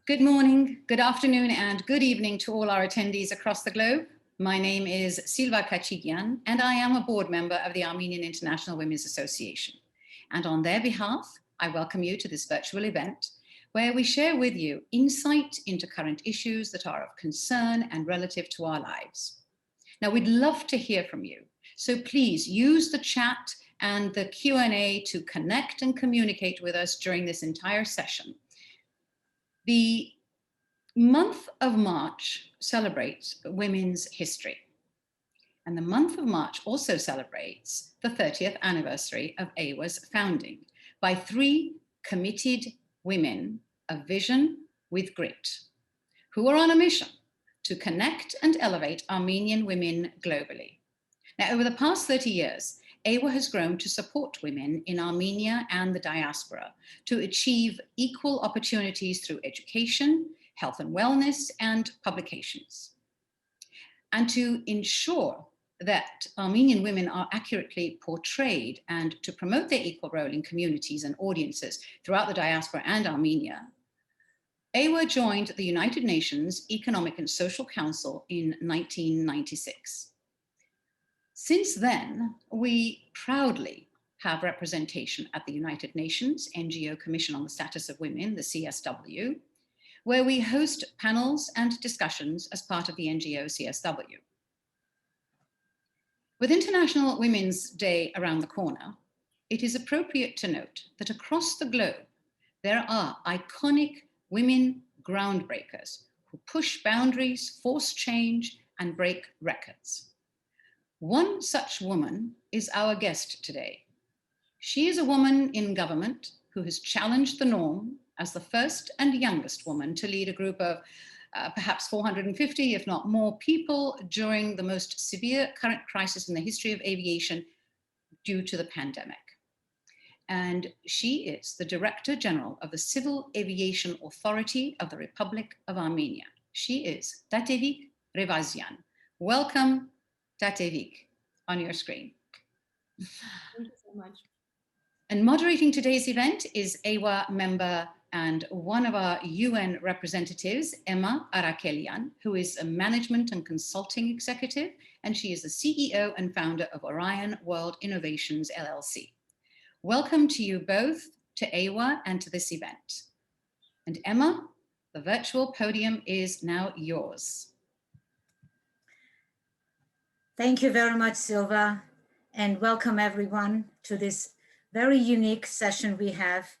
Good morning, good afternoon, and good evening to all our attendees across the globe. My name is Silva Kachigyan, and I am a board member of the Armenian International Women's Association. And on their behalf, I welcome you to this virtual event where we share with you insight into current issues that are of concern and relative to our lives. Now, we'd love to hear from you, so please use the chat and the Q&A to connect and communicate with us during this entire session. The month of March celebrates women's history. And the month of March also celebrates the 30th anniversary of AIWA's founding by three committed women of vision with grit, who are on a mission to connect and elevate Armenian women globally. Now, over the past 30 years, AIWA has grown to support women in Armenia and the diaspora to achieve equal opportunities through education, health and wellness, and publications. And to ensure that Armenian women are accurately portrayed and to promote their equal role in communities and audiences throughout the diaspora and Armenia, AIWA joined the United Nations Economic and Social Council in 1996. Since then, we proudly have representation at the United Nations NGO Commission on the Status of Women, the CSW, where we host panels and discussions as part of the NGO CSW. With International Women's Day around the corner, it is appropriate to note that across the globe, there are iconic women groundbreakers who push boundaries, force change, and break records. One such woman is our guest today. She is a woman in government who has challenged the norm as the first and youngest woman to lead a group of perhaps 450, if not more, people during the most severe current crisis in the history of aviation due to the pandemic. And she is the Director General of the Civil Aviation Authority of the Republic of Armenia. She is Tatevik Revazyan. Welcome, Tatevik, on your screen. Thank you so much. And moderating today's event is AIWA member and one of our UN representatives, Emma Arakelyan, who is a management and consulting executive, and she is the CEO and founder of Orion World Innovations, LLC. Welcome to you both to AIWA and to this event. And Emma, the virtual podium is now yours. Thank you very much, Silva, and welcome everyone to this very unique session we have.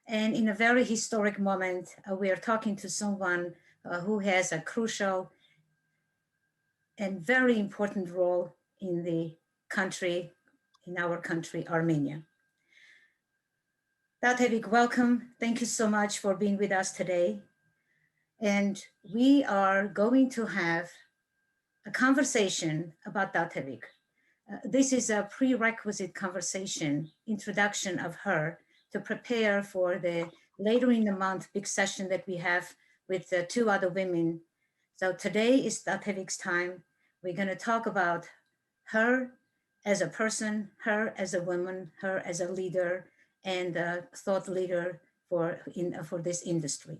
And in a very historic moment, we are talking to someone who has a crucial and very important role in the country, in our country, Armenia. Tatevik, welcome. Thank you so much for being with us today. And we are going to have a conversation about Tatevik. This is a prerequisite conversation, introduction of her to prepare for the later in the month big session that we have with the two other women. So today is Tatevik's time. We're going to talk about her as a person, her as a woman, her as a leader and a thought leader for this industry.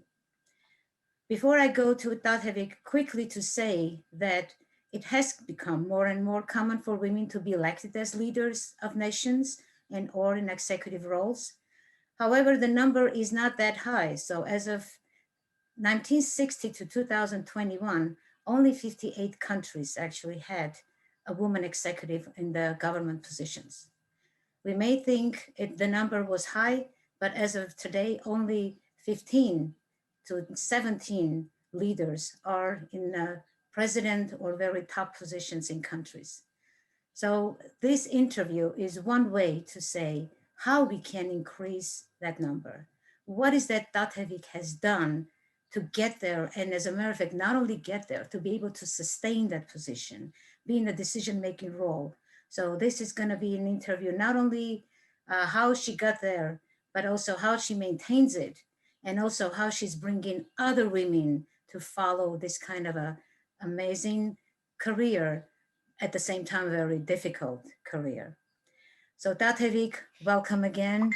Before I go to Tatevik, quickly to say that it has become more and more common for women to be elected as leaders of nations and or in executive roles. However, the number is not that high. So as of 1960 to 2021, only 58 countries actually had a woman executive in the government positions. We may think the number was high, but as of today, only 15 to 17 leaders are in president or very top positions in countries. So this interview is one way to say how we can increase that number. What is that Tatevik has done to get there? And as a matter of fact, not only get there, to be able to sustain that position, be in a decision-making role. So this is gonna be an interview, not only how she got there, but also how she maintains it, and also how she's bringing other women to follow this kind of a amazing career, at the same time, very difficult career. So Tatevik, welcome again.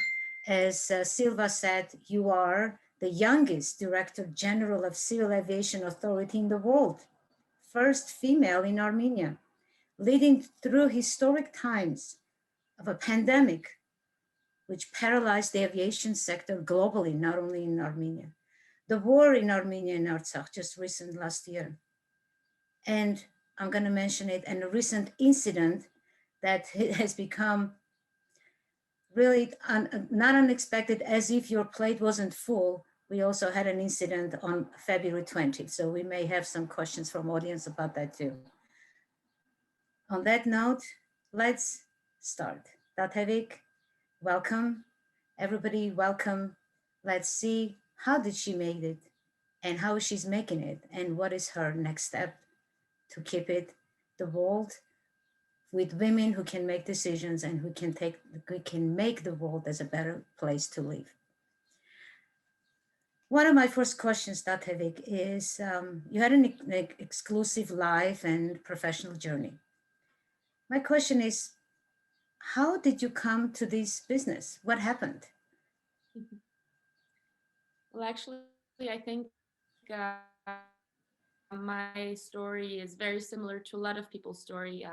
As Silva said, you are the youngest Director General of Civil Aviation Authority in the world, first female in Armenia, leading through historic times of a pandemic which paralyzed the aviation sector globally, not only in Armenia. The war in Armenia and Artsakh just recent last year. And I'm going to mention it, and a recent incident that has become really not unexpected, as if your plate wasn't full. We also had an incident on February 20th, so we may have some questions from audience about that too. On that note, let's start. Tatevik, welcome. Everybody, welcome. Let's see, how did she make it and how she's making it and what is her next step to keep it the world with women who can make decisions and who can make the world as a better place to live. One of my first questions, Tatevik, is you had an exclusive life and professional journey. My question is, how did you come to this business? What happened? Well, actually, I think my story is very similar to a lot of people's story,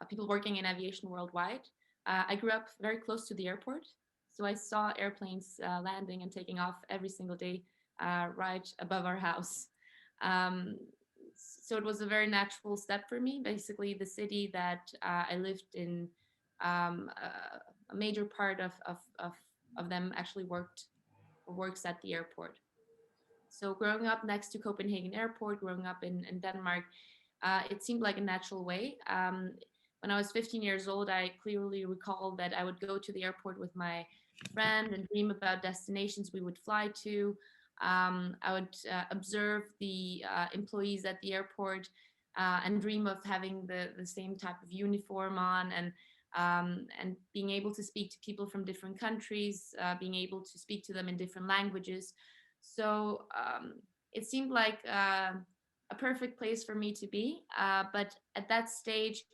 of people working in aviation worldwide. I grew up very close to the airport, so I saw airplanes landing and taking off every single day right above our house. So it was a very natural step for me. Basically, the city that I lived in, a major part of them actually works at the airport. So growing up next to Copenhagen Airport, growing up in Denmark, it seemed like a natural way. When I was 15 years old, I clearly recall that I would go to the airport with my friend and dream about destinations we would fly to. I would observe the employees at the airport and dream of having the same type of uniform on, and being able to speak to people from different countries, being able to speak to them in different languages. So it seemed like a perfect place for me to be. But at that stage,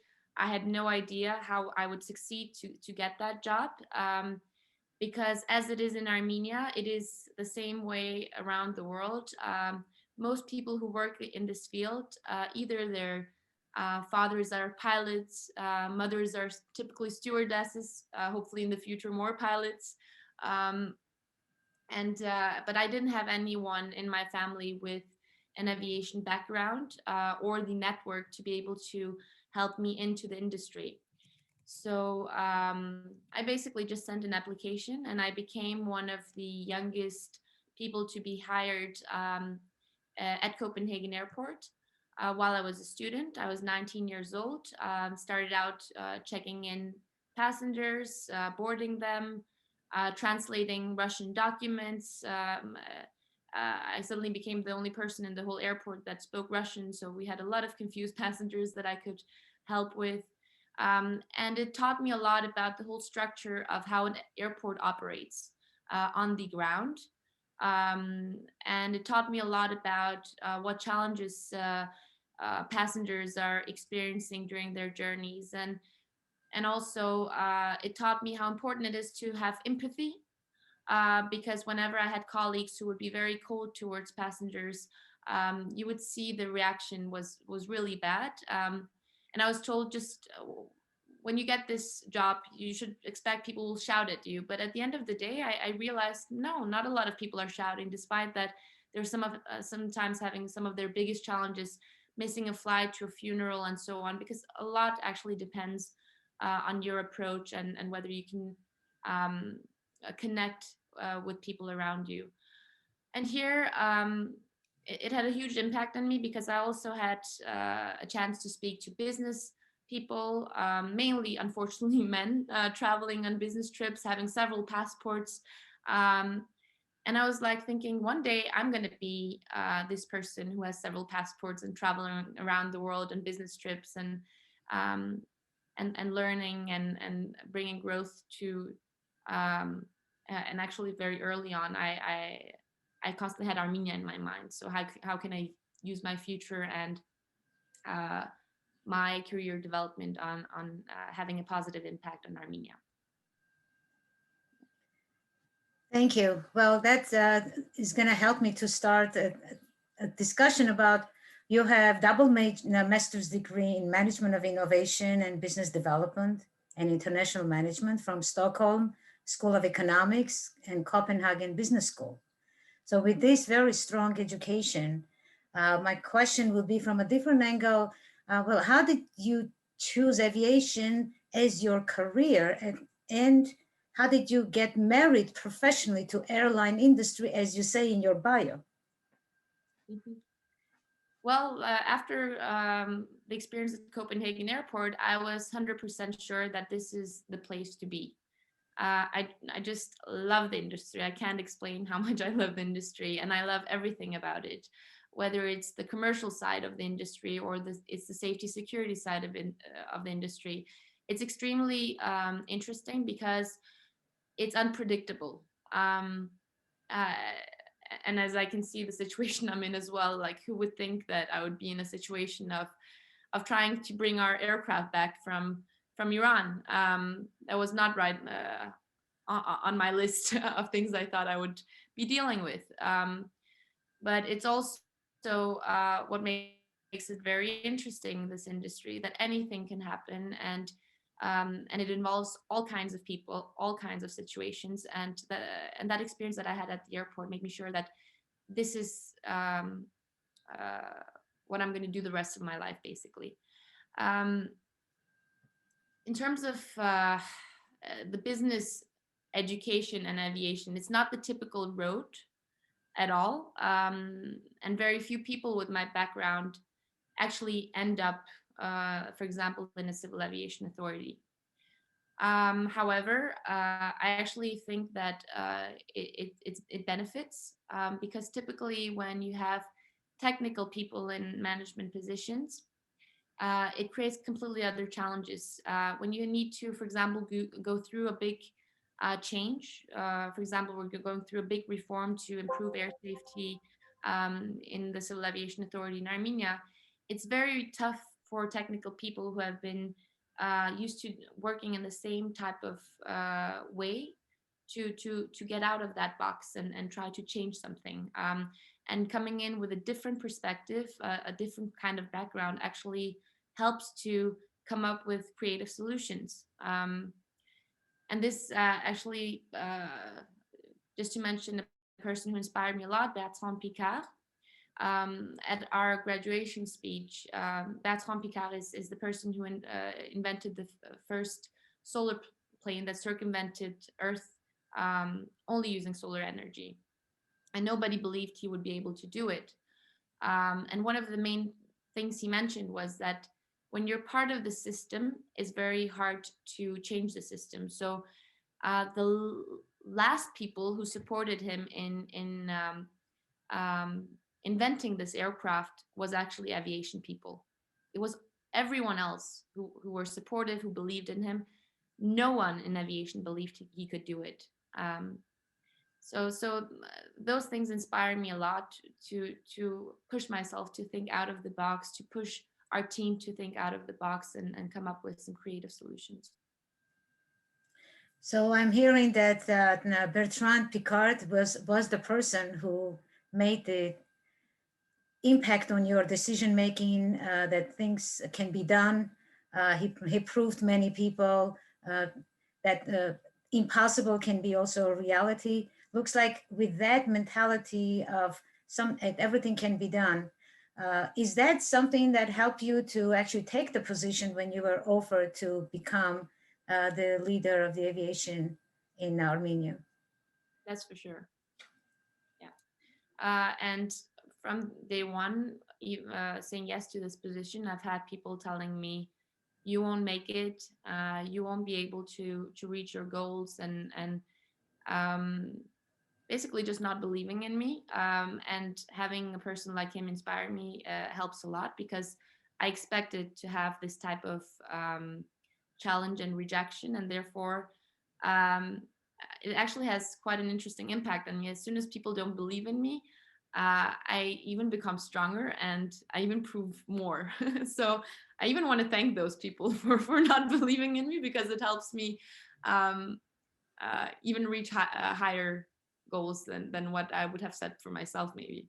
I had no idea how I would succeed to get that job. Because as it is in Armenia, it is the same way around the world. Most people who work in this field, either their fathers are pilots, mothers are typically stewardesses, hopefully in the future more pilots. But I didn't have anyone in my family with an aviation background or the network to be able to help me into the industry. So I basically just sent an application, and I became one of the youngest people to be hired at Copenhagen Airport. While I was a student, I was 19 years old, started out checking in passengers, boarding them, translating Russian documents. I suddenly became the only person in the whole airport that spoke Russian, so we had a lot of confused passengers that I could help with. And it taught me a lot about the whole structure of how an airport operates on the ground. And it taught me a lot about what challenges passengers are experiencing during their journeys. And also it taught me how important it is to have empathy, because whenever I had colleagues who would be very cold towards passengers, you would see the reaction was really bad. And I was told, just when you get this job, you should expect people will shout at you. But at the end of the day, I realized, no, not a lot of people are shouting, despite that they're sometimes having some of their biggest challenges, missing a flight to a funeral and so on, because a lot actually depends on your approach and whether you can connect with people around you. And here, it had a huge impact on me, because I also had a chance to speak to business people, mainly, unfortunately, men traveling on business trips, having several passports. And I was like thinking, one day I'm going to be this person who has several passports and traveling around the world on business trips, and learning and bringing growth to. And actually, very early on, I constantly had Armenia in my mind. So how can I use my future and my career development on having a positive impact on Armenia? Thank you. Well, that is going to help me to start a discussion about, you have double master's degree in management of innovation and business development and international management from Stockholm School of Economics and Copenhagen Business School. So with this very strong education, my question will be from a different angle. Well, how did you choose aviation as your career, and how did you get married professionally to airline industry, as you say in your bio? Well, after the experience at Copenhagen Airport, I was 100% sure that this is the place to be. I just love the industry. I can't explain how much I love the industry, and I love everything about it, whether it's the commercial side of the industry or it's the safety security side of the industry. It's extremely interesting because it's unpredictable. And as I can see the situation I'm in as well, like who would think that I would be in a situation of trying to bring our aircraft back from Iran. That was not right on my list of things I thought I would be dealing with. But it's also what makes it very interesting, this industry, that anything can happen, and it involves all kinds of people, all kinds of situations, and that experience that I had at the airport made me sure that this is what I'm going to do the rest of my life, basically. In terms of the business education and aviation, it's not the typical road at all, and very few people with my background actually end up, for example, in a civil aviation authority. However, I actually think that it benefits, because typically when you have technical people in management positions, it creates completely other challenges. When you need to, for example, go through a big change, for example, we're going through a big reform to improve air safety in the Civil Aviation Authority in Armenia, it's very tough for technical people who have been used to working in the same type of way to get out of that box and try to change something. And coming in with a different perspective, a different kind of background actually helps to come up with creative solutions. And this actually, just to mention a person who inspired me a lot, Bertrand Piccard. At our graduation speech, Bertrand Piccard is the person who invented the first solar plane that circumvented Earth only using solar energy. And nobody believed he would be able to do it. And one of the main things he mentioned was that when you're part of the system, it's very hard to change the system. So the last people who supported him in inventing this aircraft was actually aviation people. It was everyone else who were supportive, who believed in him. No one in aviation believed he could do it. So those things inspire me a lot to push myself to think out of the box, to push our team to think out of the box and come up with some creative solutions. So I'm hearing that Bertrand Piccard was the person who made the impact on your decision making, that things can be done. He proved many people that impossible can be also a reality. Looks like with that mentality of everything can be done, is that something that helped you to actually take the position when you were offered to become the leader of the aviation in Armenia? That's for sure. Yeah. And from day one, saying yes to this position, I've had people telling me, you won't make it, you won't be able to reach your goals, and basically just not believing in me. And having a person like him inspire me helps a lot, because I expected to have this type of challenge and rejection, and therefore it actually has quite an interesting impact on me. As soon as people don't believe in me, I even become stronger, and I even prove more. So I even want to thank those people for not believing in me, because it helps me even reach higher goals than what I would have set for myself, maybe.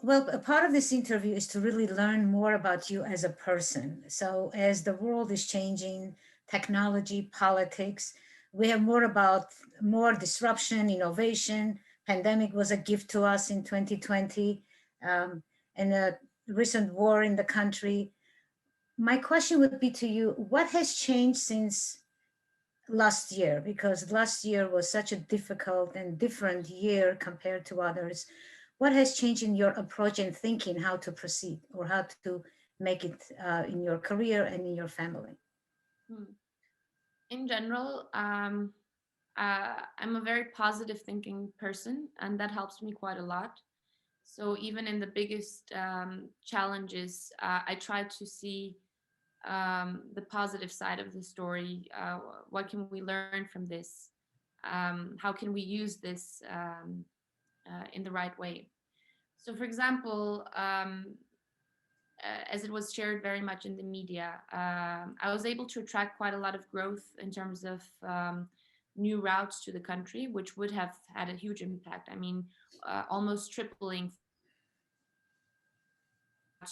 Well, a part of this interview is to really learn more about you as a person. So as the world is changing, technology, politics, we have more disruption, innovation. Pandemic was a gift to us in 2020, and a recent war in the country. My question would be to you, what has changed since last year? Because last year was such a difficult and different year compared to others. What has changed in your approach and thinking how to proceed or how to make it in your career and in your family? In general, I'm a very positive thinking person, and that helps me quite a lot. So even in the biggest challenges, I try to see the positive side of the story. What can we learn from this? How can we use this in the right way? So, for example, as it was shared very much in the media, I was able to attract quite a lot of growth in terms of new routes to the country, which would have had a huge impact. I mean, almost tripling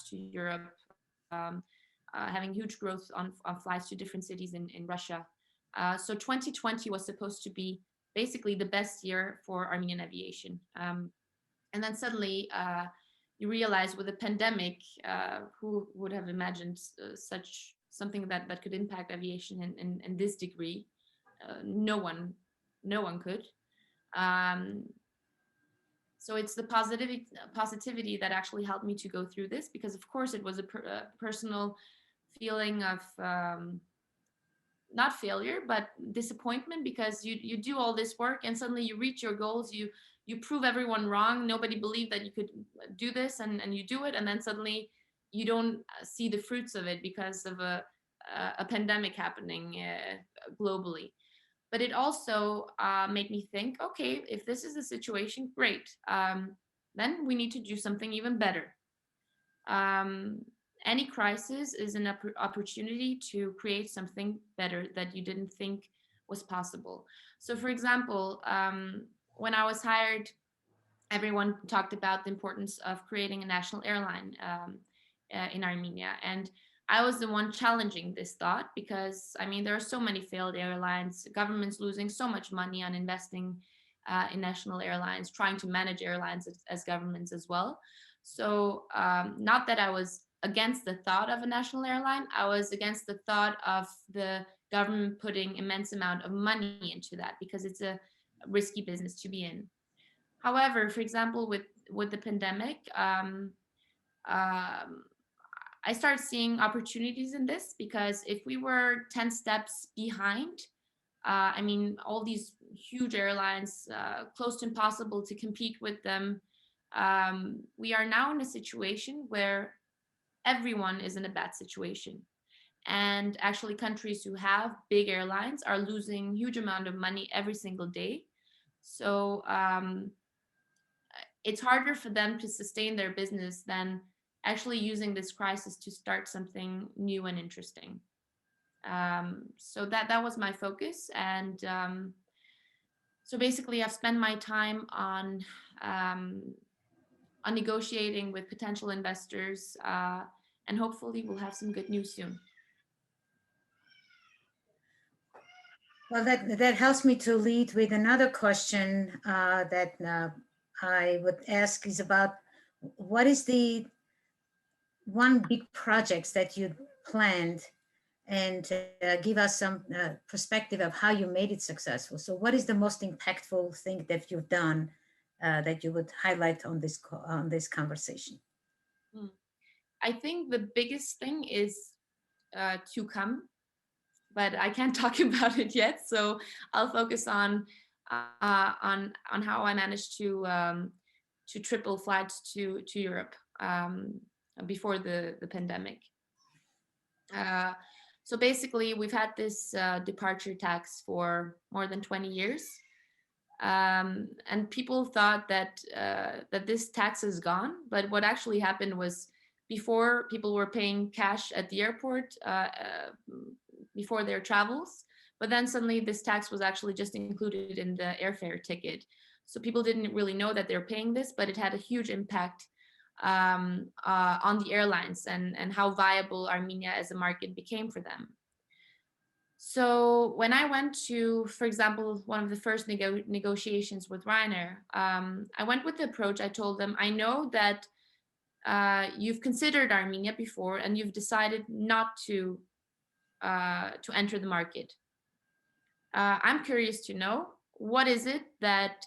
to Europe, having huge growth on flights to different cities in Russia. So 2020 was supposed to be basically the best year for Armenian aviation. And then suddenly you realize with a pandemic, who would have imagined such something that could impact aviation in this degree? No one could. So it's the positivity that actually helped me to go through this, because of course it was a personal feeling of not failure, but disappointment, because you do all this work and suddenly you reach your goals, you prove everyone wrong, nobody believed that you could do this, and you do it, and then suddenly you don't see the fruits of it because of a pandemic happening globally. But it also made me think, okay, if this is the situation, great. Then we need to do something even better. Any crisis is an opportunity to create something better that you didn't think was possible. So, for example, when I was hired, everyone talked about the importance of creating a national airline in Armenia. And I was the one challenging this thought, because I mean, there are so many failed airlines, governments losing so much money on investing in national airlines, trying to manage airlines as governments as well. So not that I was against the thought of a national airline, I was against the thought of the government putting immense amount of money into that, because it's a risky business to be in. However, for example, with the pandemic, I started seeing opportunities in this, because if we were 10 steps behind, I mean, all these huge airlines, close to impossible to compete with them. We are now in a situation where everyone is in a bad situation. And actually countries who have big airlines are losing huge amount of money every single day. So it's harder for them to sustain their business than actually using this crisis to start something new and interesting. So that was my focus. And so basically I've spent my time on negotiating with potential investors, and hopefully we'll have some good news soon. Well, that helps me to lead with another question that I would ask is about, what is the one big projects that you planned, and give us some perspective of how you made it successful. So what is the most impactful thing that you've done that you would highlight on this conversation? I think the biggest thing is to come, but I can't talk about it yet. So I'll focus on how I managed to triple flights to Europe before the pandemic. So basically, we've had this departure tax for more than 20 years. And people thought that this tax is gone. But what actually happened was, before, people were paying cash at the airport before their travels. But then suddenly this tax was actually just included in the airfare ticket. So people didn't really know that they're paying this, but it had a huge impact on the airlines and how viable Armenia as a market became for them. So when I went to, for example, one of the first negotiations with Ryanair, I went with the approach. I told them, I know that you've considered Armenia before and you've decided not to enter the market. I'm curious to know, what is it that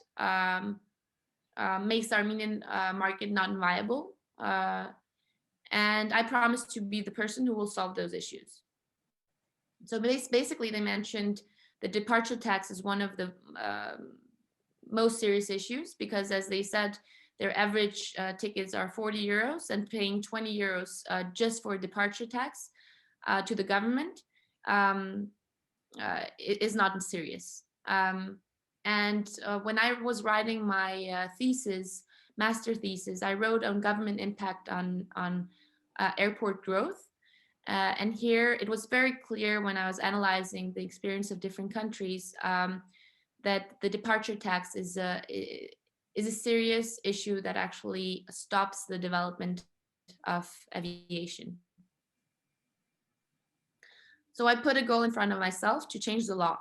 makes the Armenian market not viable? And I promise to be the person who will solve those issues. So basically, they mentioned the departure tax is one of the most serious issues, because as they said, their average tickets are 40 euros, and paying 20 euros just for departure tax to the government is not serious. And when I was writing my master thesis, I wrote on government impact on airport growth. And here it was very clear when I was analyzing the experience of different countries that the departure tax is a serious issue that actually stops the development of aviation. So I put a goal in front of myself to change the law,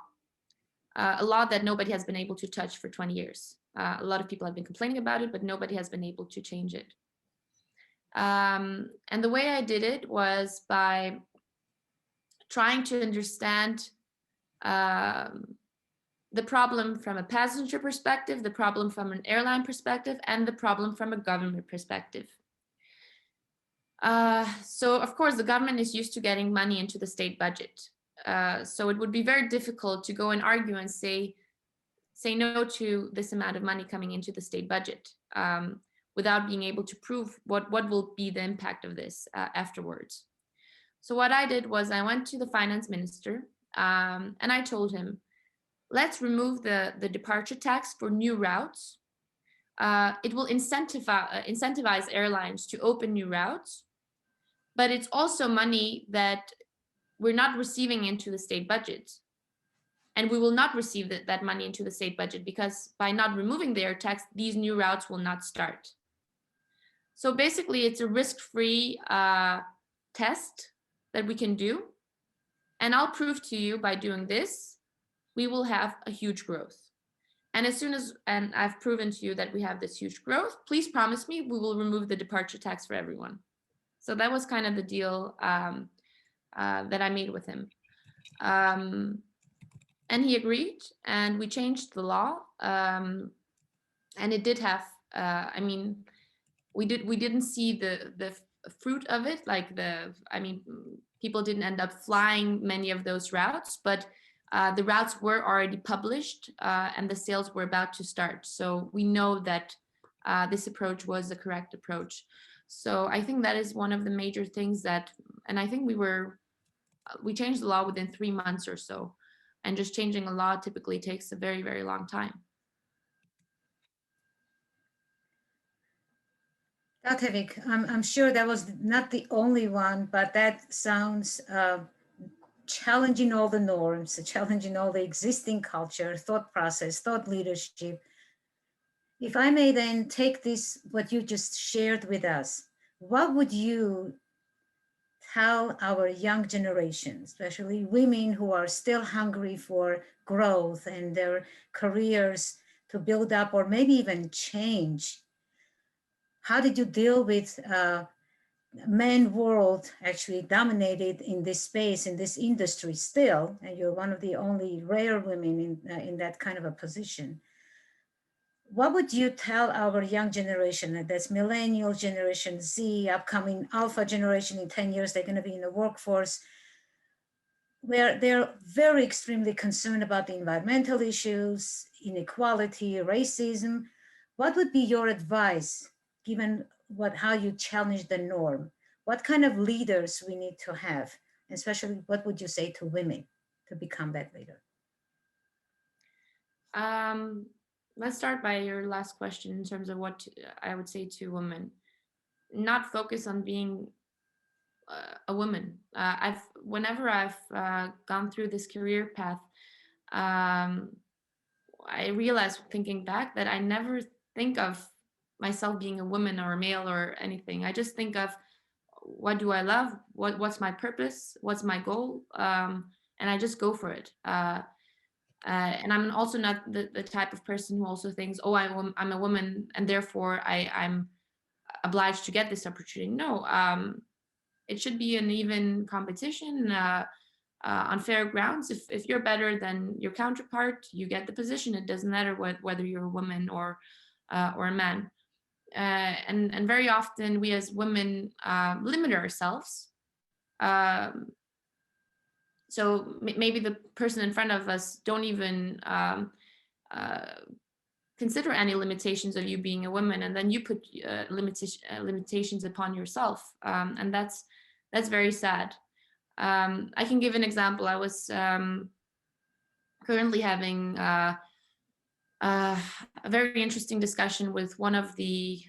a law that nobody has been able to touch for 20 years. A lot of people have been complaining about it, but nobody has been able to change it. And the way I did it was by trying to understand the problem from a passenger perspective, the problem from an airline perspective, and the problem from a government perspective. So of course, the government is used to getting money into the state budget. So it would be very difficult to go and argue and say no to this amount of money coming into the state budget without being able to prove what will be the impact of this afterwards. So what I did was I went to the finance minister and I told him, let's remove the departure tax for new routes. It will incentivize airlines to open new routes, but it's also money that we're not receiving into the state budget. And we will not receive that money into the state budget, because by not removing the air tax, these new routes will not start. So basically, it's a risk-free test that we can do. And I'll prove to you by doing this, we will have a huge growth. And and I've proven to you that we have this huge growth, please promise me we will remove the departure tax for everyone. So that was kind of the deal that I made with him. And he agreed, and we changed the law. And it did have, I mean, we didn't see the fruit of it, people didn't end up flying many of those routes, but the routes were already published and the sales were about to start. So we know that this approach was the correct approach. So I think that is one of the major things and I think we changed the law within 3 months or so. And just changing a law typically takes a very, very long time. Tatevik, I'm sure that was not the only one, but that sounds challenging all the norms, challenging all the existing culture, thought process, thought leadership. If I may then take this, what you just shared with us, what would you tell our young generation, especially women who are still hungry for growth and their careers to build up or maybe even change? How did you deal with men world actually dominated in this space, in this industry still, and you're one of the only rare women in that kind of a position? What would you tell our young generation, that's millennial generation Z, upcoming alpha generation, in 10 years, they're going to be in the workforce, where they're very extremely concerned about the environmental issues, inequality, racism? What would be your advice, given how you challenge the norm? What kind of leaders we need to have? Especially, what would you say to women to become that leader? Let's start by your last question in terms of what I would say to women. Not focus on being a woman. Whenever I've gone through this career path, I realized thinking back that I never think of myself being a woman or a male or anything. I just think of what do I love, what's my purpose, what's my goal, and I just go for it. And I'm also not the type of person who also thinks, oh, I'm a woman and therefore I'm obliged to get this opportunity. No, it should be an even competition on fair grounds. If you're better than your counterpart, you get the position. It doesn't matter whether you're a woman or a man. And very often we as women limit ourselves. So maybe the person in front of us don't even consider any limitations of you being a woman, and then you put limitations upon yourself, and that's very sad. I can give an example. I was currently having a very interesting discussion with one of the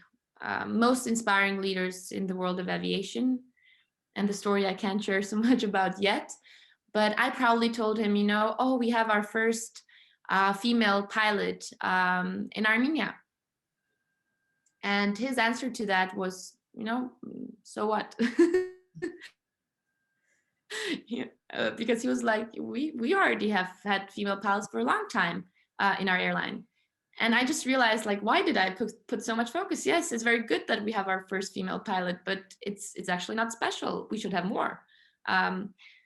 most inspiring leaders in the world of aviation, and the story I can't share so much about yet, but I proudly told him, oh, we have our first female pilot in Armenia. And his answer to that was, so what? Because he was like, we already have had female pilots for a long time in our airline. And I just realized, like, why did I put so much focus? Yes, it's very good that we have our first female pilot, but it's actually not special. We should have more.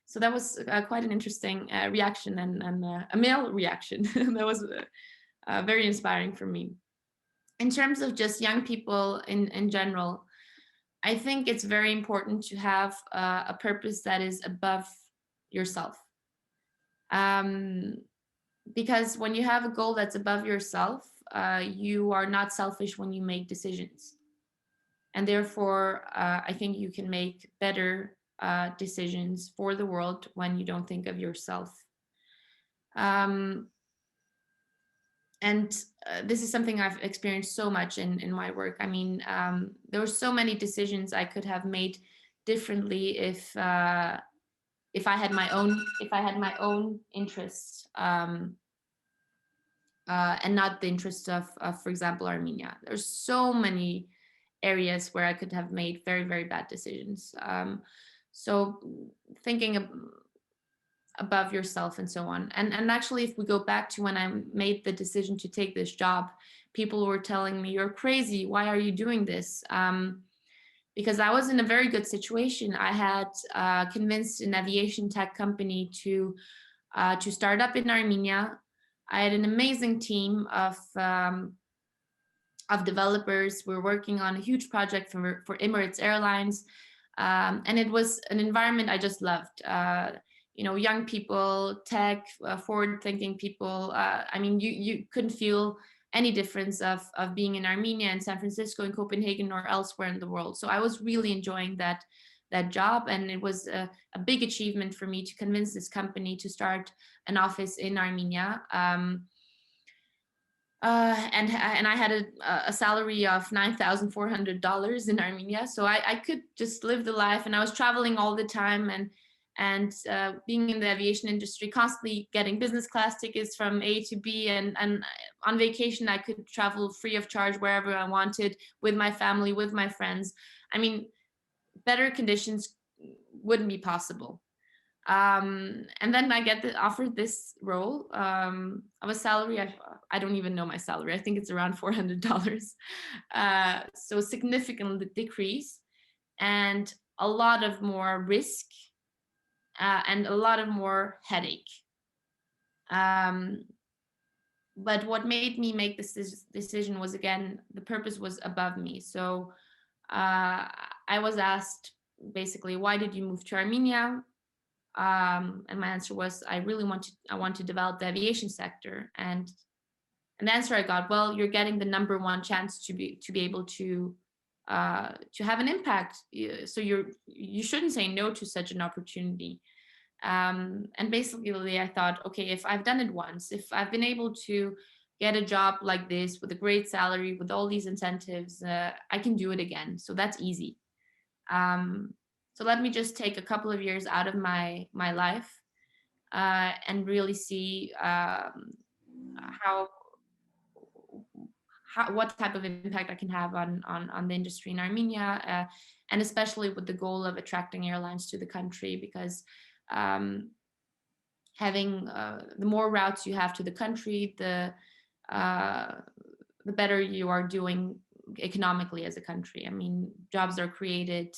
So that was quite an interesting reaction and a male reaction. That was very inspiring for me. In terms of just young people in general, I think it's very important to have a purpose that is above yourself. Because when you have a goal that's above yourself, you are not selfish when you make decisions. And therefore, I think you can make better decisions for the world when you don't think of yourself. And this is something I've experienced so much in my work. I mean, there were so many decisions I could have made differently if I had my own interests, and not the interests of, for example, Armenia. There's so many areas where I could have made very, very bad decisions. So thinking above yourself and so on. And actually, if we go back to when I made the decision to take this job, people were telling me, you're crazy. Why are you doing this? Because I was in a very good situation. I had convinced an aviation tech company to start up in Armenia. I had an amazing team of developers. We're working on a huge project for Emirates Airlines. And it was an environment I just loved. Young people, tech, forward-thinking people. I mean, you couldn't feel any difference of being in Armenia and San Francisco and Copenhagen or elsewhere in the world. So I was really enjoying that job, and it was a big achievement for me to convince this company to start an office in Armenia. And I had a salary of $9,400 in Armenia, so I could just live the life, and I was traveling all the time and being in the aviation industry, constantly getting business class tickets from A to B, and on vacation I could travel free of charge wherever I wanted, with my family, with my friends. I mean, better conditions wouldn't be possible. And then I get offered this role of a salary. I don't even know my salary. I think it's around $400. So significantly decrease, and a lot of more risk, and a lot of more headache. But what made me make this decision was, again, the purpose was above me. So I was asked basically, why did you move to Armenia? And my answer was, I want to develop the aviation sector. And the answer I got, well, you're getting the #1 chance to be able to have an impact. So you shouldn't say no to such an opportunity. And basically I thought, okay, if I've done it once, if I've been able to get a job like this with a great salary, with all these incentives, I can do it again. So that's easy. So So let me just take a couple of years out of my life and really see what type of impact I can have on the industry in Armenia, and especially with the goal of attracting airlines to the country, because having the more routes you have to the country, the better you are doing economically as a country. I mean, jobs are created,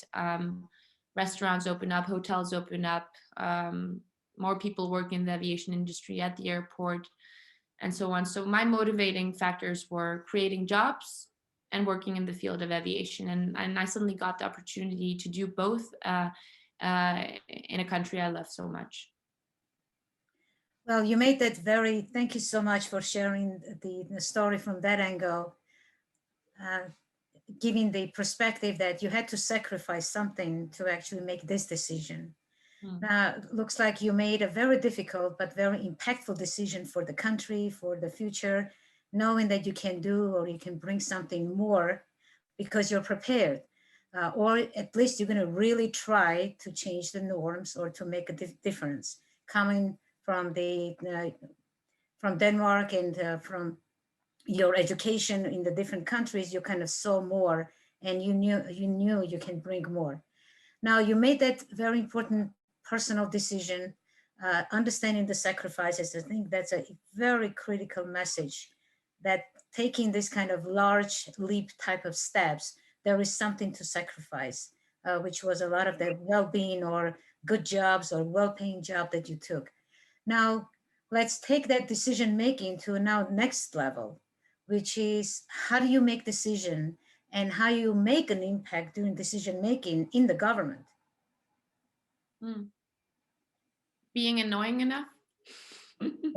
restaurants open up, hotels open up, more people work in the aviation industry at the airport, and so on. So my motivating factors were creating jobs and working in the field of aviation. And I suddenly got the opportunity to do both in a country I love so much. Well, you made that thank you so much for sharing the story from that angle, giving the perspective that you had to sacrifice something to actually make this decision. Now, it looks like you made a very difficult but very impactful decision for the country, for the future, knowing that you can do or you can bring something more because you're prepared, or at least you're going to really try to change the norms or to make a difference. Coming from from Denmark and from your education in the different countries, you kind of saw more, and you knew you can bring more. Now, you made that very important personal decision, understanding the sacrifices. I think that's a very critical message, that taking this kind of large leap type of steps, there is something to sacrifice, which was a lot of the well-being or good jobs or well-paying job that you took. Now, let's take that decision-making to now next level, which is how do you make decision and how you make an impact during decision-making in the government? Being annoying enough.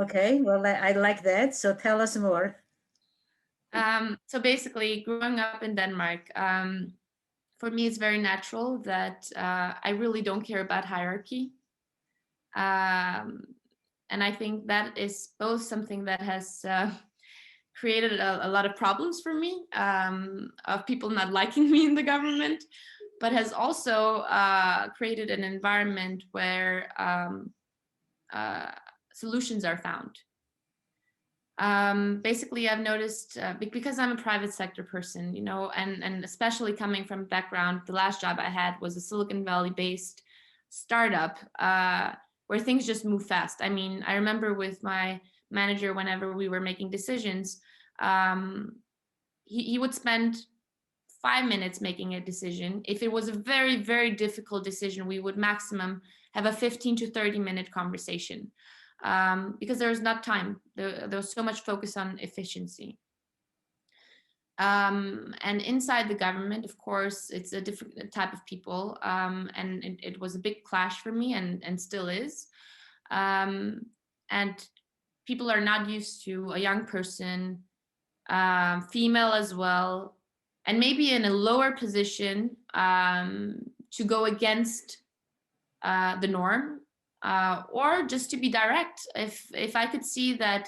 Okay, well, I like that. So tell us more. So basically, growing up in Denmark, for me, it's very natural that I really don't care about hierarchy. And I think that is both something that has created a lot of problems for me, of people not liking me in the government, but has also created an environment where solutions are found. Basically, I've noticed, because I'm a private sector person, you know, and especially coming from background, the last job I had was a Silicon Valley based startup where things just move fast. I mean, I remember with my manager, whenever we were making decisions, he would spend 5 minutes making a decision. If it was a very, very difficult decision, we would maximum have a 15 to 30 minute conversation, because there was not time. There was so much focus on efficiency. And inside the government, of course, it's a different type of people, and it was a big clash for me, and still is. And people are not used to a young person, female as well, and maybe in a lower position, to go against the norm, or just to be direct. If I could see that,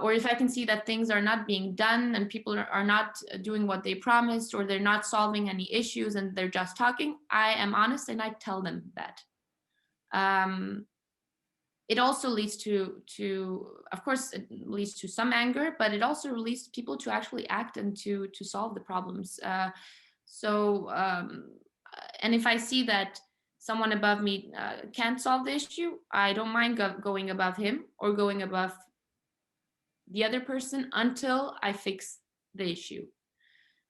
or if I can see that things are not being done and people are not doing what they promised, or they're not solving any issues and they're just talking, I am honest and I tell them that. It also leads to, of course, it leads to some anger, but it also leads people to actually act and to solve the problems. And if I see that someone above me can't solve the issue, I don't mind going above him or going above the other person until I fix the issue.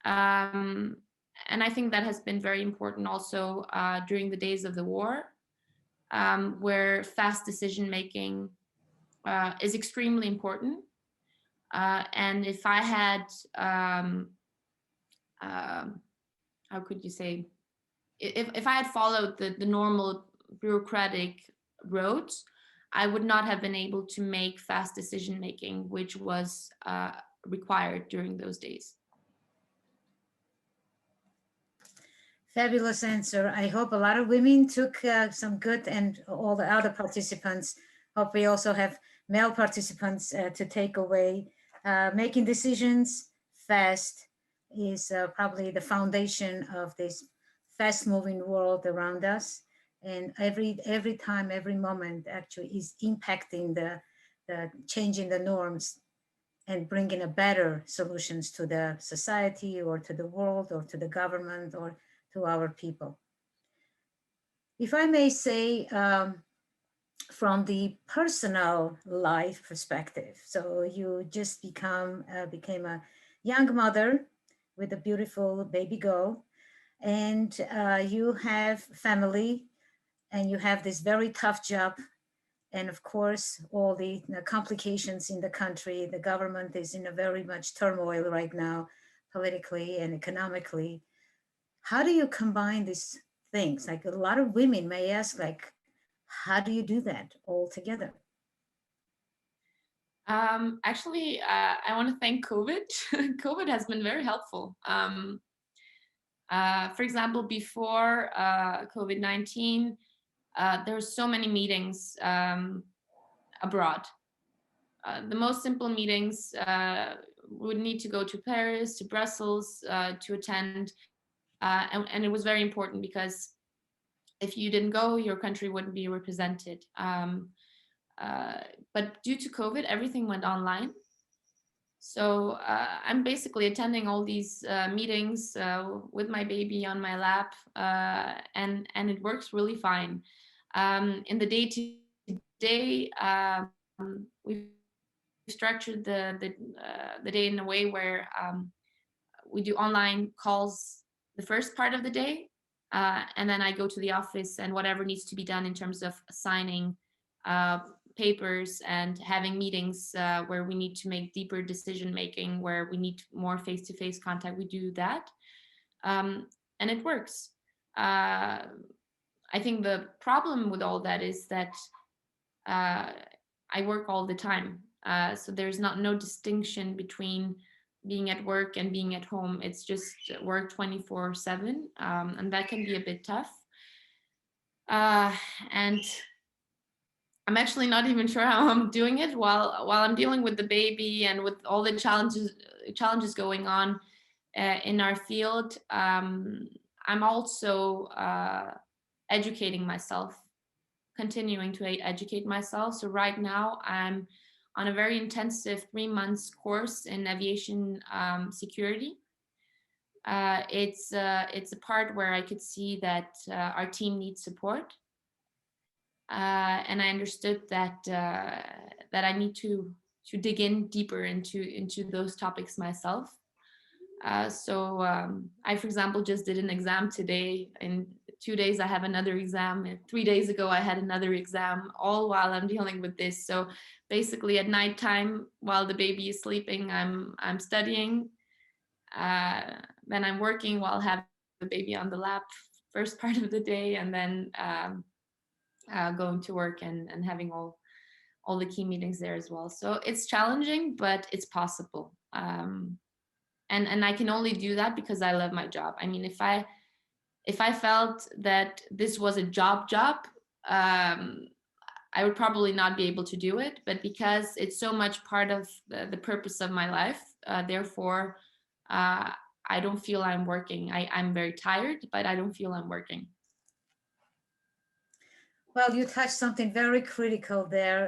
And I think that has been very important also during the days of the war, where fast decision making is extremely important. And if I had, how could you say, if I had followed the normal bureaucratic roads, I would not have been able to make fast decision making, which was required during those days. Fabulous answer. I hope a lot of women took some good, and all the other participants. Hope we also have male participants to take away. Making decisions fast is probably the foundation of this fast-moving world around us, and every time, every moment actually is impacting the changing the norms and bringing a better solutions to the society or to the world or to the government or to our people. If I may say, from the personal life perspective, so you just became a young mother with a beautiful baby girl, and you have family, and you have this very tough job, and of course all the complications in the country. The government is in a very much turmoil right now, politically and economically. How do you combine these things? Like, a lot of women may ask, like, how do you do that all together? Actually, I want to thank COVID. COVID has been very helpful. For example, before COVID-19, there were so many meetings abroad. The most simple meetings would need to go to Paris, to Brussels to attend. And it was very important because if you didn't go, your country wouldn't be represented. But due to COVID, everything went online. So I'm basically attending all these meetings with my baby on my lap, and it works really fine. In the day-to-day, we've structured the day in a way where we do online calls the first part of the day, and then I go to the office, and whatever needs to be done in terms of signing papers and having meetings where we need to make deeper decision making, where we need more face-to-face contact, we do that, and it works. I think the problem with all that is that I work all the time, so there's no distinction between being at work and being at home. It's just work 24/7, and that can be a bit tough. And I'm actually not even sure how I'm doing it while I'm dealing with the baby and with all the challenges going on in our field. I'm also educating myself, continuing to educate myself. So right now I'm on a very intensive 3 months course in aviation security. It's a part where I could see that our team needs support. And I understood that that I need to dig in deeper into those topics myself. So I, for example, just did an exam today. In 2 days, I have another exam. And 3 days ago, I had another exam, all while I'm dealing with this. So basically, at nighttime, while the baby is sleeping, I'm studying. Then I'm working while having the baby on the lap first part of the day, and then going to work and having all the key meetings there as well. So it's challenging, but it's possible. And I can only do that because I love my job. I mean, if I felt that this was a job, I would probably not be able to do it. But because it's so much part of the purpose of my life, therefore, I don't feel I'm working. I'm very tired, but I don't feel I'm working. Well, you touched something very critical there.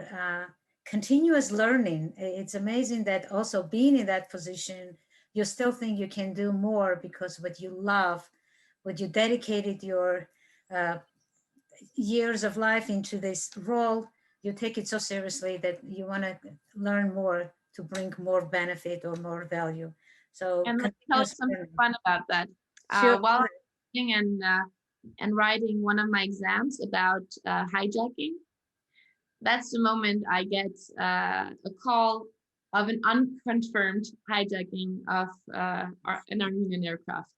Continuous learning. It's amazing that also being in that position, you still think you can do more because what you love, what you dedicated your years of life into this role, you take it so seriously that you want to learn more to bring more benefit or more value. So, and let me tell you something fun about that. Sure. While I'm reading and writing one of my exams about hijacking, that's the moment I get a call of an unconfirmed hijacking of an Armenian aircraft.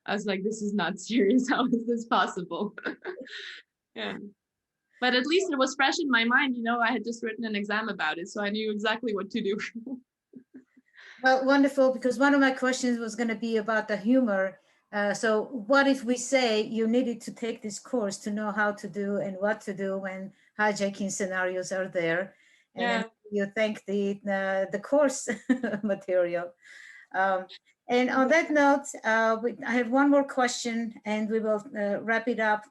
I was like, this is not serious. How is this possible? Yeah. But at least it was fresh in my mind. You know, I had just written an exam about it, so I knew exactly what to do. Well, wonderful, because one of my questions was going to be about the humor. So what if we say you needed to take this course to know how to do and what to do when hijacking scenarios are there? And then you thank the course material. And on that note, I have one more question, and we will wrap it up,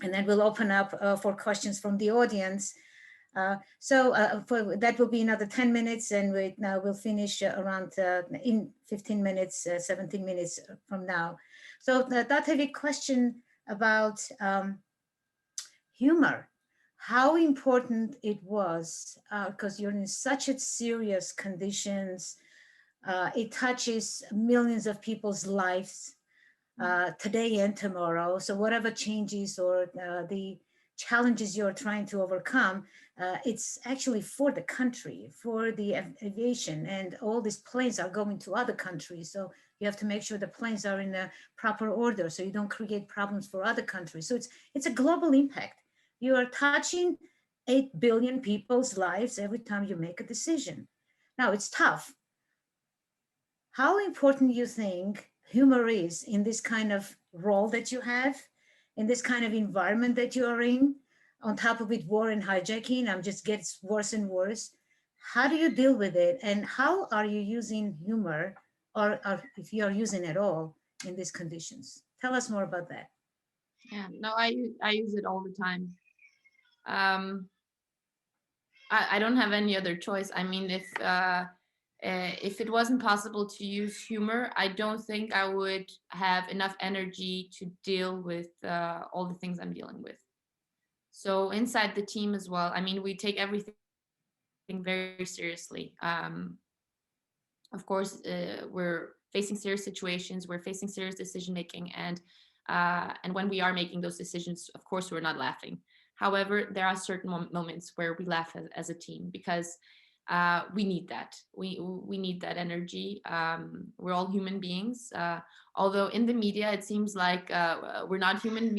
and then we'll open up for questions from the audience. That will be another 10 minutes, and we'll finish around in 15 minutes, 17 minutes from now. So Tatevik, question about humor. How important it was, because you're in such a serious conditions. It touches millions of people's lives today and tomorrow. So whatever changes or the challenges you're trying to overcome, it's actually for the country, for the aviation, and all these planes are going to other countries. So you have to make sure the planes are in the proper order so you don't create problems for other countries. So it's a global impact. You are touching 8 billion people's lives every time you make a decision. Now it's tough. How important you think humor is in this kind of role that you have, in this kind of environment that you are in? On top of it, war and hijacking, just gets worse and worse. How do you deal with it? And how are you using humor, or if you are using it at all in these conditions? Tell us more about that. Yeah, no, I use it all the time. I don't have any other choice. I mean, if it wasn't possible to use humor, I don't think I would have enough energy to deal with all the things I'm dealing with. So inside the team as well, I mean, we take everything very seriously. Of course, we're facing serious situations, we're facing serious decision making, and when we are making those decisions, of course, we're not laughing. However, there are certain moments where we laugh as a team, because we need that. We need that energy. We're all human beings. Although in the media, it seems like we're not human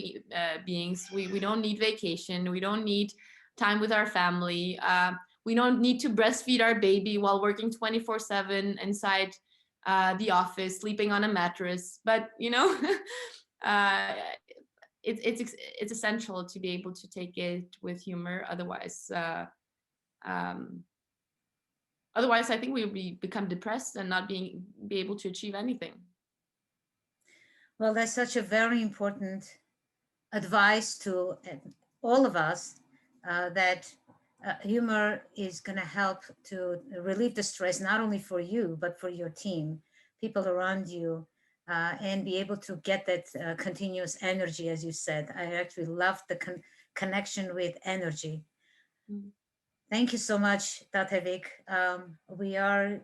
beings. We don't need vacation. We don't need time with our family. We don't need to breastfeed our baby while working 24/7 inside the office, sleeping on a mattress. But, you know, it's essential to be able to take it with humor. Otherwise, I think we would become depressed and not be able to achieve anything. Well, that's such a very important advice to all of us, that humor is going to help to relieve the stress, not only for you, but for your team, people around you, and be able to get that continuous energy, as you said. I actually love the connection with energy. Mm. Thank you so much, Tatevik. We are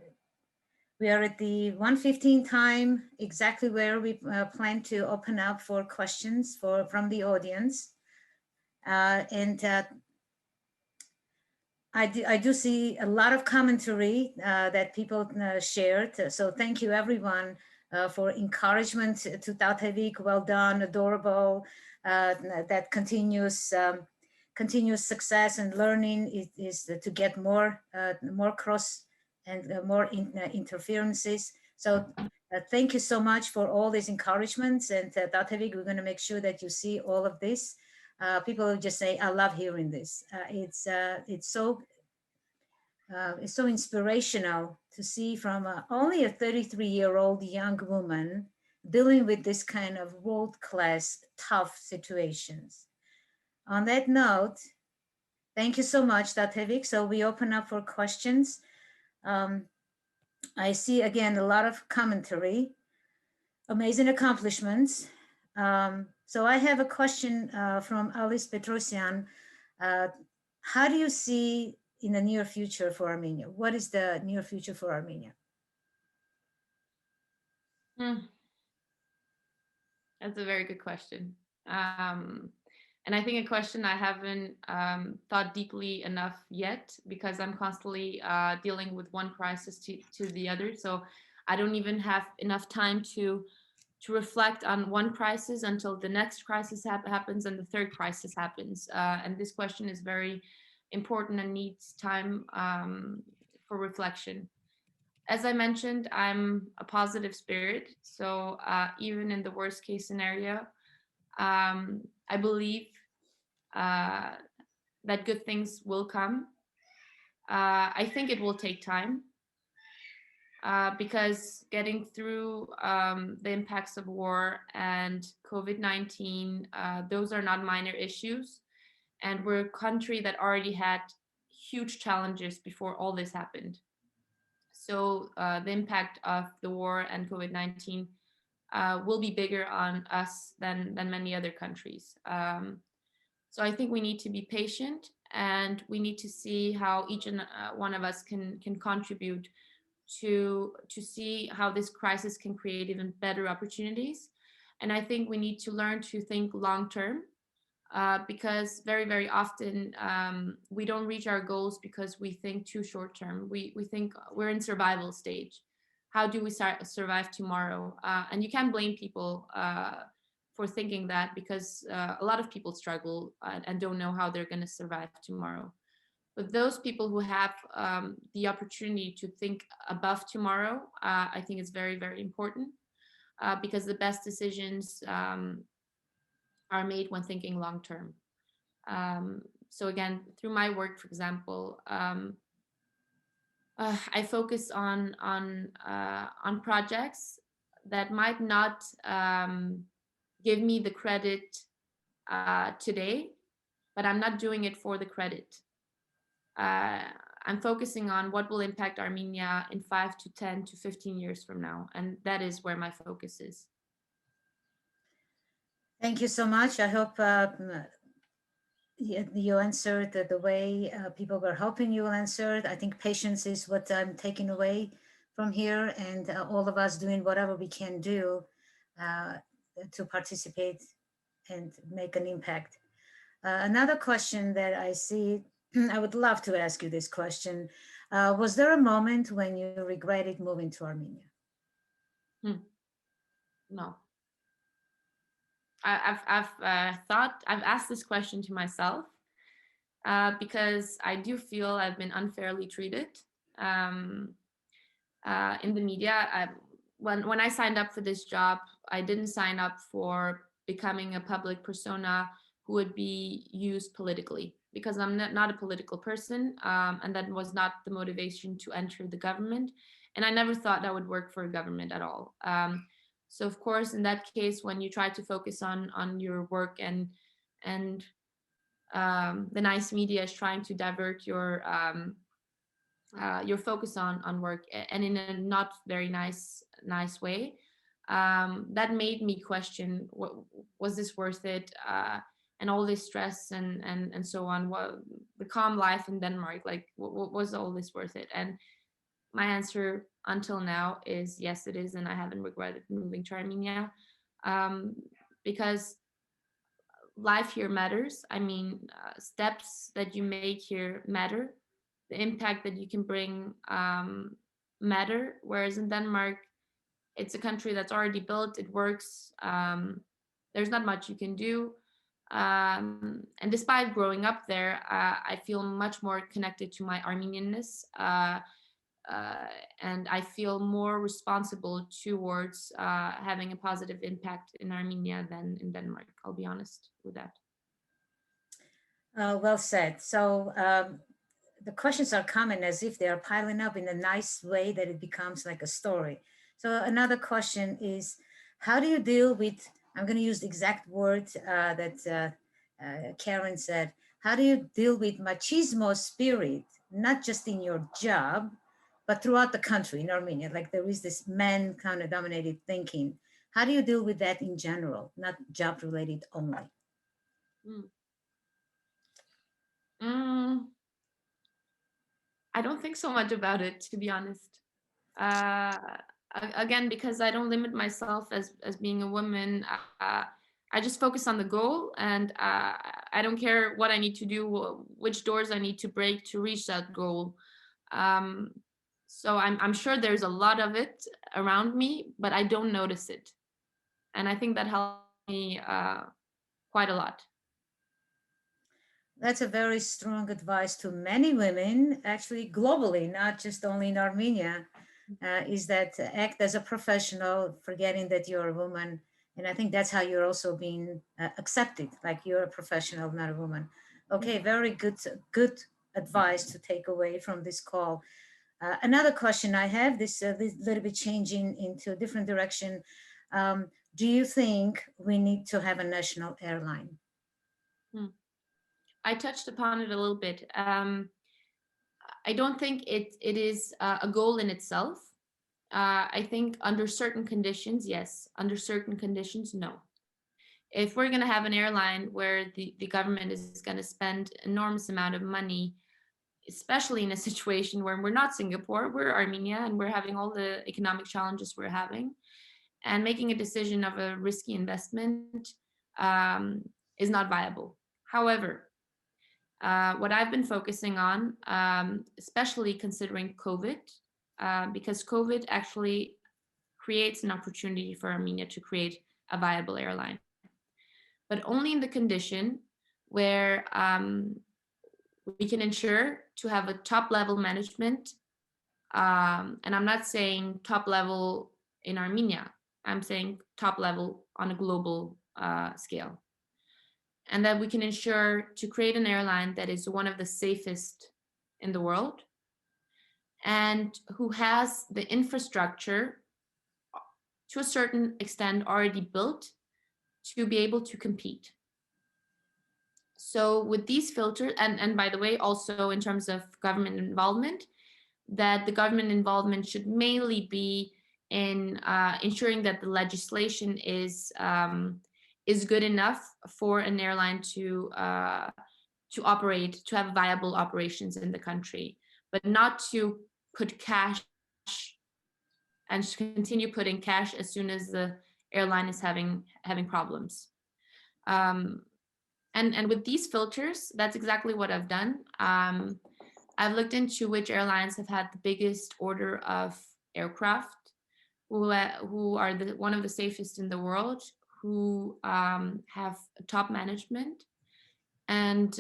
at the 1:15 time, exactly where we plan to open up for questions from the audience. I do see a lot of commentary that people shared. So thank you everyone for encouragement to Tatevik. Well done, adorable. That continuous success and learning is to get more cross and more interferences. So thank you so much for all these encouragements. And Tatevik, we're going to make sure that you see all of this. People will just say, "I love hearing this." It's so inspirational to see from only a 33-year-old young woman dealing with this kind of world-class tough situations. On that note, thank you so much, Tatevik. So we open up for questions. I see again a lot of commentary, amazing accomplishments. So I have a question from Alice Petrosyan. How do you see in the near future for Armenia? What is the near future for Armenia? That's a very good question. And I think a question I haven't thought deeply enough yet, because I'm constantly dealing with one crisis to the other. So I don't even have enough time to reflect on one crisis until the next crisis happens and the third crisis happens. And this question is very important and needs time for reflection. As I mentioned, I'm a positive spirit. So even in the worst case scenario, I believe that good things will come. I think it will take time. because getting through the impacts of war and COVID-19, those are not minor issues. And we're a country that already had huge challenges before all this happened. So the impact of the war and COVID-19 will be bigger on us than many other countries. So I think we need to be patient, and we need to see how each and one of us can contribute to see how this crisis can create even better opportunities. And I think we need to learn to think long term, because very often we don't reach our goals because we think too short term. We think we're in survival stage. How do we survive tomorrow? And you can't blame people for thinking that, because a lot of people struggle and don't know how they're going to survive tomorrow. But those people who have the opportunity to think above tomorrow, I think is very important, because the best decisions are made when thinking long term. So again, through my work, for example, I focus on projects that might not give me the credit today, but I'm not doing it for the credit. I'm focusing on what will impact Armenia in 5 to 10 to 15 years from now, and that is where my focus is. Thank you so much. I hope you answered the way people were hoping you will answer. I think patience is what I'm taking away from here, and all of us doing whatever we can do to participate and make an impact. Another question that I see, I would love to ask you this question. Was there a moment when you regretted moving to Armenia? No. I've asked this question to myself because I do feel I've been unfairly treated in the media. When I signed up for this job, I didn't sign up for becoming a public persona who would be used politically, because I'm not a political person, and that was not the motivation to enter the government. And I never thought I would work for a government at all. So of course, in that case, when you try to focus on your work and the nice media is trying to divert your focus on work, and in a not very nice way, that made me question, was this worth it? And all this stress and so on. The calm life in Denmark, like, was all this worth it? And my answer until now is yes, it is, and I haven't regretted moving to Armenia, because life here matters. I mean, steps that you make here matter. The impact that you can bring matter. Whereas in Denmark, it's a country that's already built. It works. There's not much you can do. And despite growing up there, I feel much more connected to my Armenianness. And I feel more responsible towards having a positive impact in Armenia than in Denmark. I'll be honest with that. Well said. So the questions are coming as if they are piling up in a nice way that it becomes like a story. So another question is, how do you deal with, I'm going to use the exact word that Karen said, how do you deal with machismo spirit, not just in your job, but throughout the country in Armenia? Like, there is this man kind of dominated thinking. How do you deal with that in general, not job related only? I don't think so much about it, to be honest. Again, because I don't limit myself as being a woman. I just focus on the goal, and I don't care what I need to do, which doors I need to break to reach that goal. So I'm sure there's a lot of it around me, but I don't notice it. And I think that helped me quite a lot. That's a very strong advice to many women, actually globally, not just only in Armenia, is that act as a professional, forgetting that you're a woman. And I think that's how you're also being accepted, like you're a professional, not a woman. Okay, very good advice to take away from this call. Another question I have, this little bit changing into a different direction. Do you think we need to have a national airline? I touched upon it a little bit. I don't think it is a goal in itself. I think under certain conditions, yes. Under certain conditions, no. If we're going to have an airline where the government is going to spend enormous amount of money, especially in a situation where we're not Singapore, we're Armenia, and we're having all the economic challenges we're having, and making a decision of a risky investment is not viable. However, what I've been focusing on, especially considering COVID, because COVID actually creates an opportunity for Armenia to create a viable airline, but only in the condition where we can ensure to have a top level management. And I'm not saying top level in Armenia, I'm saying top level on a global scale. And that we can ensure to create an airline that is one of the safest in the world and who has the infrastructure to a certain extent already built to be able to compete. So with these filters, and by the way, also in terms of government involvement, that the government involvement should mainly be in ensuring that the legislation is good enough for an airline to operate, to have viable operations in the country, but not to put cash and continue putting cash as soon as the airline is having problems. And with these filters, that's exactly what I've done. I've looked into which airlines have had the biggest order of aircraft, who are one of the safest in the world, who have top management. And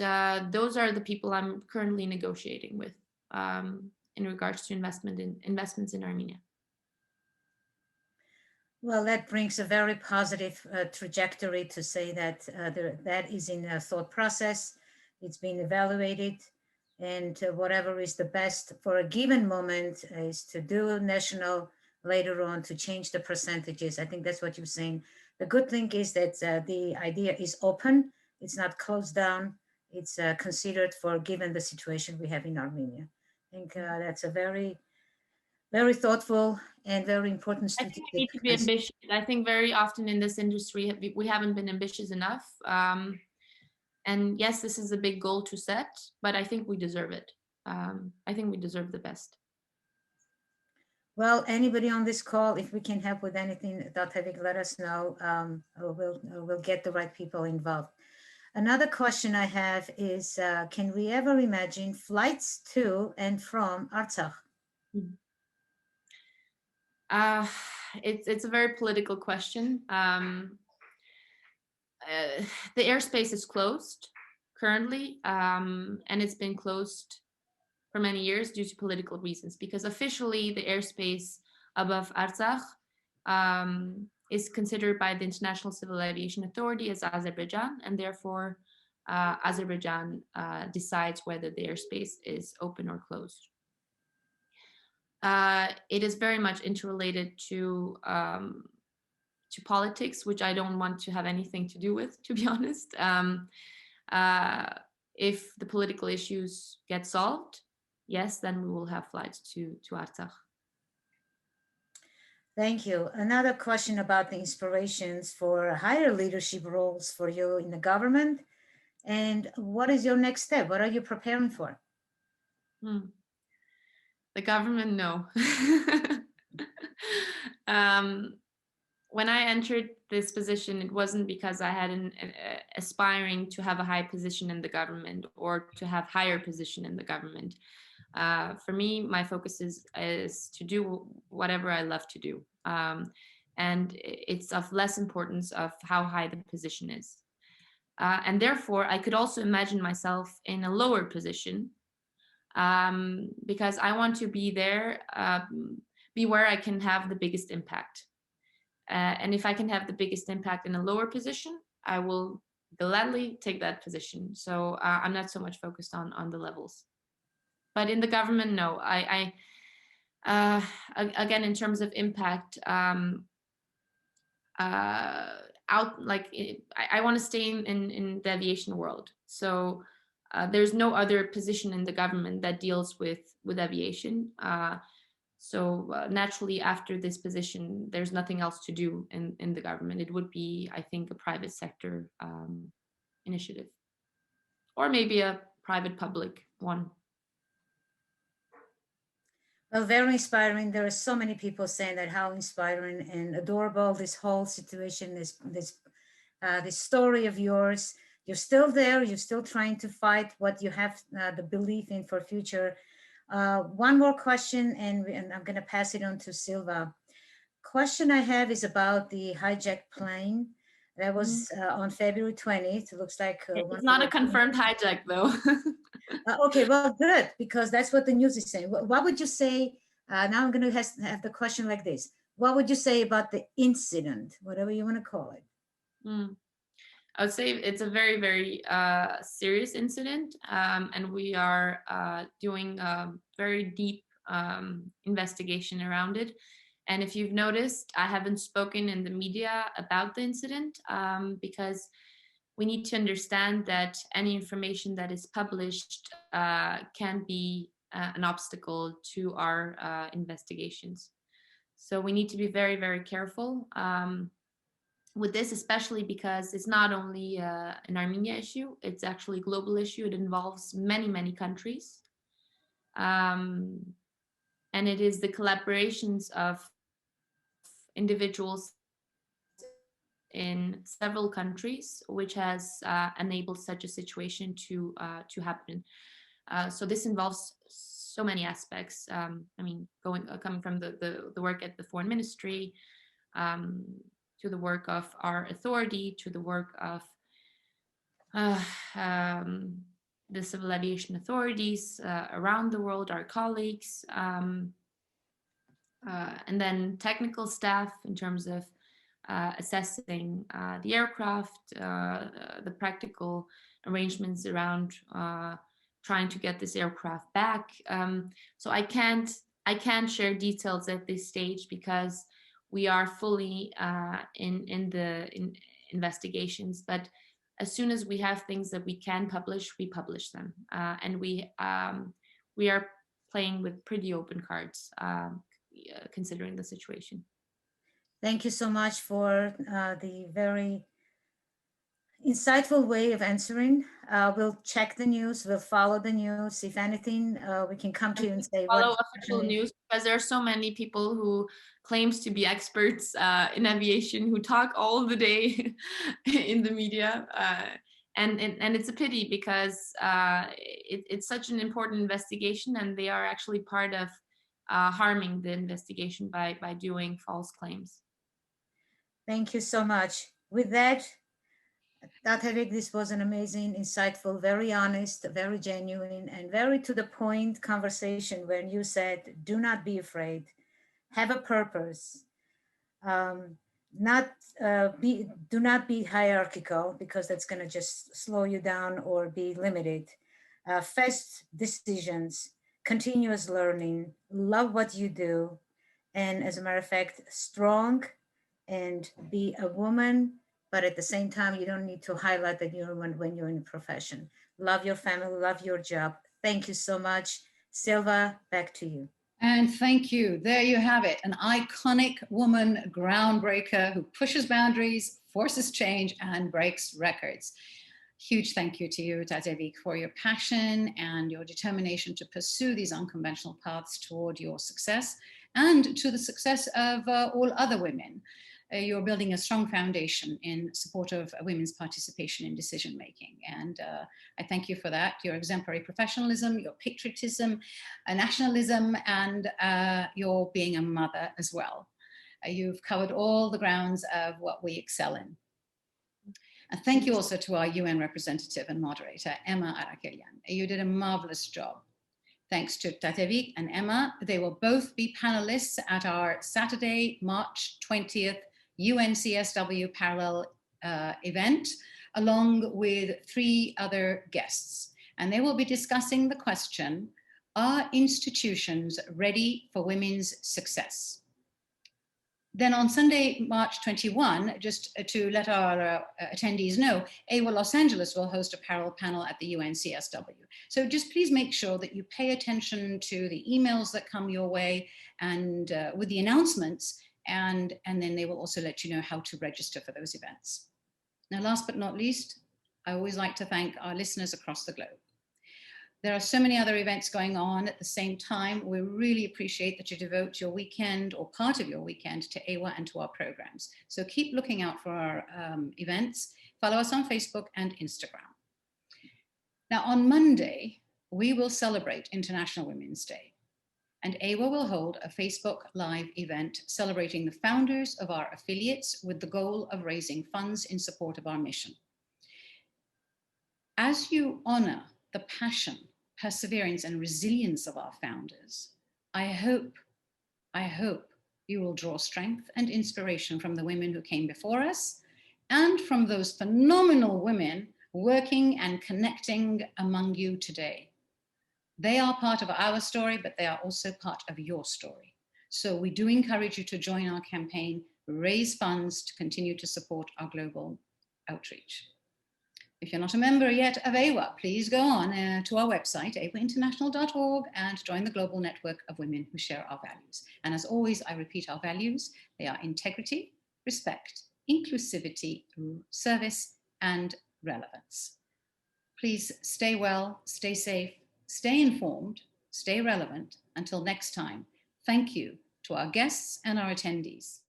those are the people I'm currently negotiating with in regards to investments in Armenia. Well, that brings a very positive trajectory to say that that is in a thought process. It's been evaluated, and whatever is the best for a given moment is to do national later on to change the percentages. I think that's what you're saying. The good thing is that the idea is open. It's not closed down. It's considered for given the situation we have in Armenia. I think that's a very, very thoughtful and very important I think strategic. we need to be ambitious. I think very often in this industry, we haven't been ambitious enough. And yes, this is a big goal to set, but I think we deserve it. I think we deserve the best. Well, anybody on this call, if we can help with anything, Tatevik, let us know. We'll get the right people involved. Another question I have is, can we ever imagine flights to and from Artsakh? It's a very political question. The airspace is closed currently, and it's been closed for many years due to political reasons, because officially the airspace above Artsakh is considered by the International Civil Aviation Authority as Azerbaijan, and therefore Azerbaijan decides whether the airspace is open or closed. It is very much interrelated to politics, which I don't want to have anything to do with, to be honest. If the political issues get solved, yes, then we will have flights to Artsakh. Thank you. Another question about the inspirations for higher leadership roles for you in the government, and what is your next step? What are you preparing for? The government, no. When I entered this position, it wasn't because I had an aspiring to have a high position in the government or to have higher position in the government. For me, my focus is to do whatever I love to do. And it's of less importance of how high the position is. And therefore, I could also imagine myself in a lower position because I want to be there, be where I can have the biggest impact. And if I can have the biggest impact in a lower position, I will gladly take that position. So I'm not so much focused on the levels. But in the government, no. Again, in terms of impact, I want to stay in the aviation world. So there's no other position in the government that deals with aviation. So naturally, after this position, there's nothing else to do in the government. It would be, I think, a private sector initiative, or maybe a private public one. Well, very inspiring. There are so many people saying that how inspiring and adorable this whole situation is. This story of yours. You're still there. You're still trying to fight what you have the belief in for future. One more question, and I'm going to pass it on to Silva. Question I have is about the hijacked plane that was on February 20th. It looks like it's not a confirmed hijack, though. Okay, well, good, because that's what the news is saying. What would you say? Now I'm going to have the question like this. What would you say about the incident, whatever you want to call it? I would say it's a very, very serious incident, and we are doing a very deep investigation around it. And if you've noticed, I haven't spoken in the media about the incident because we need to understand that any information that is published can be an obstacle to our investigations. So we need to be very, very careful with this, especially because it's not only an Armenia issue, it's actually a global issue. It involves many, many countries. And it is the collaborations of individuals in several countries which has enabled such a situation to happen. So this involves so many aspects. I mean, coming from the work at the Foreign Ministry, to the work of our authority, to the work of the civil aviation authorities around the world, our colleagues, and then technical staff in terms of assessing the aircraft, the practical arrangements around trying to get this aircraft back. So I can't share details at this stage because we are fully in the investigations, but as soon as we have things that we can publish, we publish them, and we are playing with pretty open cards, considering the situation. Thank you so much for the very insightful way of answering. We'll check the news, we'll follow the news. If anything, we can come to you and say follow official news, because there are so many people who claims to be experts in aviation who talk all the day in the media, and it's a pity because it's such an important investigation, and they are actually part of harming the investigation by doing false claims. Thank you so much. With that, Tatevik, this was an amazing, insightful, very honest, very genuine, and very to the point conversation when you said, do not be afraid, have a purpose, do not be hierarchical, because that's going to just slow you down or be limited. Fast decisions, continuous learning, love what you do, and as a matter of fact, strong, and be a woman, but at the same time, you don't need to highlight that you're a woman when you're in a profession. Love your family, love your job. Thank you so much. Silva, back to you. And thank you. There you have it, an iconic woman groundbreaker who pushes boundaries, forces change, and breaks records. Huge thank you to you, Tatevik, for your passion and your determination to pursue these unconventional paths toward your success and to the success of all other women. You're building a strong foundation in support of women's participation in decision-making. And I thank you for that, your exemplary professionalism, your patriotism, nationalism, and your being a mother as well. You've covered all the grounds of what we excel in. And thank you also to our UN representative and moderator, Emma Arakelyan. You did a marvelous job. Thanks to Tatevik and Emma. They will both be panelists at our Saturday, March 20th UNCSW parallel event, along with 3 other guests. And they will be discussing the question Are institutions ready for women's success? Then on Sunday, March 21, just to let our attendees know, AIWA Los Angeles will host a parallel panel at the UNCSW. So just please make sure that you pay attention to the emails that come your way and with the announcements, and then they will also let you know how to register for those events. Now, last but not least, I always like to thank our listeners across the globe. There are so many other events going on at the same time. We really appreciate that you devote your weekend or part of your weekend to AIWA and to our programs. So keep looking out for our events. Follow us on Facebook and Instagram. Now on Monday, we will celebrate International Women's Day, and AIWA will hold a Facebook Live event celebrating the founders of our affiliates with the goal of raising funds in support of our mission. As you honor the passion, perseverance, and resilience of our founders, I hope you will draw strength and inspiration from the women who came before us and from those phenomenal women working and connecting among you today. They are part of our story, but they are also part of your story. So we do encourage you to join our campaign, raise funds to continue to support our global outreach. If you're not a member yet of AIWA, please go on to our website, aiwainternational.org, and join the global network of women who share our values. And as always, I repeat our values. They are integrity, respect, inclusivity, service, and relevance. Please stay well, stay safe, stay informed, stay relevant. Until next time, thank you to our guests and our attendees.